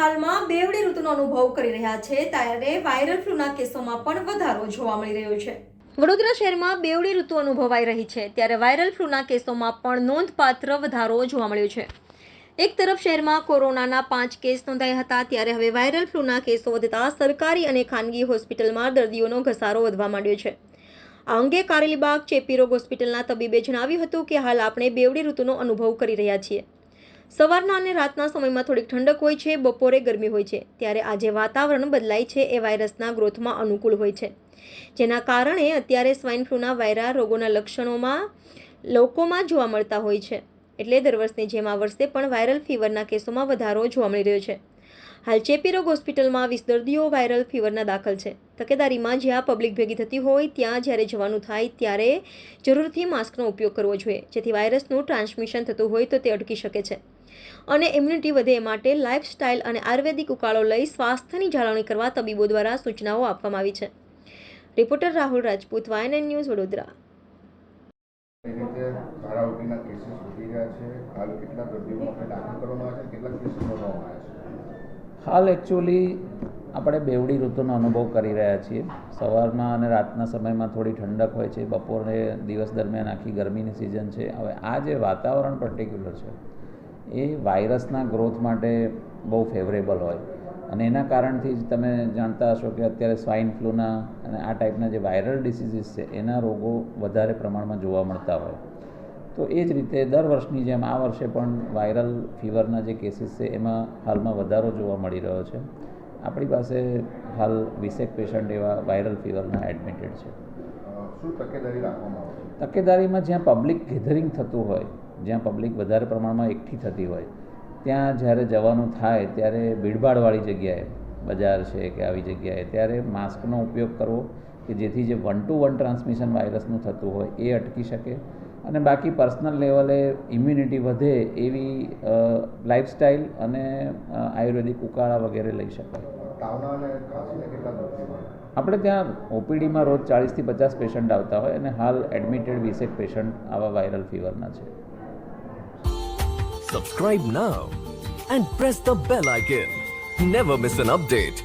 હાલમાં બેવડી ઋતુનો અનુભવ કરી રહ્યા છે ત્યારે વાયરલ ફ્લૂના કેસોમાં પણ વધારો જોવા મળી રહ્યો છે. વડોદરા શહેરમાં બેવડી ઋતુ અનુભવાઈ રહી છે ત્યારે વાયરલ ફ્લૂના કેસોમાં પણ નોંધપાત્ર વધારો જોવા મળ્યો છે. એક તરફ શહેરમાં કોરોનાના 5 કેસ નોંધાયા હતા ત્યારે હવે વાયરલ ફ્લૂના કેસો વધતા સરકારી અને ખાનગી હોસ્પિટલમાં દર્દીઓનો ઘસારો વધવા માંડ્યો છે. આ અંગે કારેલીબાગ ચેપી રોગ હોસ્પિટલના તબીબે જણાવ્યું હતું કે હાલ આપણે બેવડી ઋતુનો અનુભવ કરી રહ્યા છીએ. સવારના અને રાતના સમયમાં થોડીક ઠંડક હોય છે, બપોરે ગરમી હોય છે. ત્યારે આજે વાતાવરણ બદલાય છે એ વાયરસના ગ્રોથમાં અનુકૂળ હોય છે, જેના કારણે અત્યારે સ્વાઇન ફ્લૂના વાયરલ રોગોના લક્ષણોમાં લોકોમાં જોવા મળતા હોય છે. એટલે દર વર્ષની જેમ આ વર્ષે પણ વાયરલ ફીવરના કેસોમાં વધારો જોવા મળી રહ્યો છે. હાલ ચેપી રોગ હોસ્પિટલમાં 20 દર્દીઓ વાયરલ ફીવરના દાખલ છે. તકેદારીમાં જ્યાં પબ્લિક ભેગી થતી હોય ત્યાં જ્યારે જવાનું થાય ત્યારે જરૂરથી માસ્કનો ઉપયોગ કરવો જોઈએ, જેથી વાયરસનું ટ્રાન્સમિશન થતું હોય તો તે અટકી શકે છે અને ઇમ્યુનિટી વધે એ માટે લાઇફસ્ટાઇલ અને આયુર્વેદિક ઉકાળો લઈ સ્વાસ્થ્યની જાળવણી કરવા તબીબો દ્વારા સૂચનાઓ આપવામાં આવી છે. Reporter Rahul Rajput, YNN news, Vadodara. હાલ એકચ્યુઅલી આપણે બેવડી ઋતુનો અનુભવ કરી રહ્યા છીએ. સવારમાં અને રાતના સમયમાં થોડી ઠંડક હોય છે, બપોરે દિવસ દરમિયાન આખી ગરમીની સિઝન છે. હવે આ જે વાતાવરણ પર્ટિક્યુલર છે એ વાયરસના ગ્રોથ માટે બહુ ફેવરેબલ હોય અને એના કારણથી જ તમે જાણતા હશો કે અત્યારે સ્વાઇન ફ્લૂના અને આ ટાઈપના જે વાયરલ ડિસીઝીસ છે એના રોગો વધારે પ્રમાણમાં જોવા મળતા હોય. તો એ જ રીતે દર વર્ષની જેમ આ વર્ષે પણ વાયરલ ફીવરના જે કેસીસ છે એમાં હાલમાં વધારો જોવા મળી રહ્યો છે. આપણી પાસે હાલ 20 પેશન્ટ એવા વાયરલ ફીવરના એડમિટેડ છે. શું તકેદારી રાખવામાં આવશે? તકેદારીમાં જ્યાં પબ્લિક ગેધરિંગ થતું હોય, જ્યાં પબ્લિક વધારે પ્રમાણમાં એકઠી થતી હોય ત્યાં જ્યારે જવાનું થાય ત્યારે ભીડભાડવાળી જગ્યાએ, બજાર છે કે આવી જગ્યાએ, ત્યારે માસ્કનો ઉપયોગ કરવો કે જેથી જે 1-to-1 ટ્રાન્સમિશન વાયરસનું થતું હોય એ અટકી શકે અને બાકી પર્સનલ લેવલે ઇમ્યુનિટી વધે એવી લાઇફસ્ટાઇલ અને આયુર્વેદિક ઉકાળા વગેરે લઈ શકાય. તાવના અને ખાંસીને કેટલા દર્દીઓ? આપણે ત્યાં ઓપીડીમાં રોજ 40 થી 50 પેશન્ટ આવતા હોય અને હાલ એડમિટેડ 20 પેશન્ટ આવા વાયરલ ફીવરના છે. Subscribe now and press the bell icon. Never miss an update.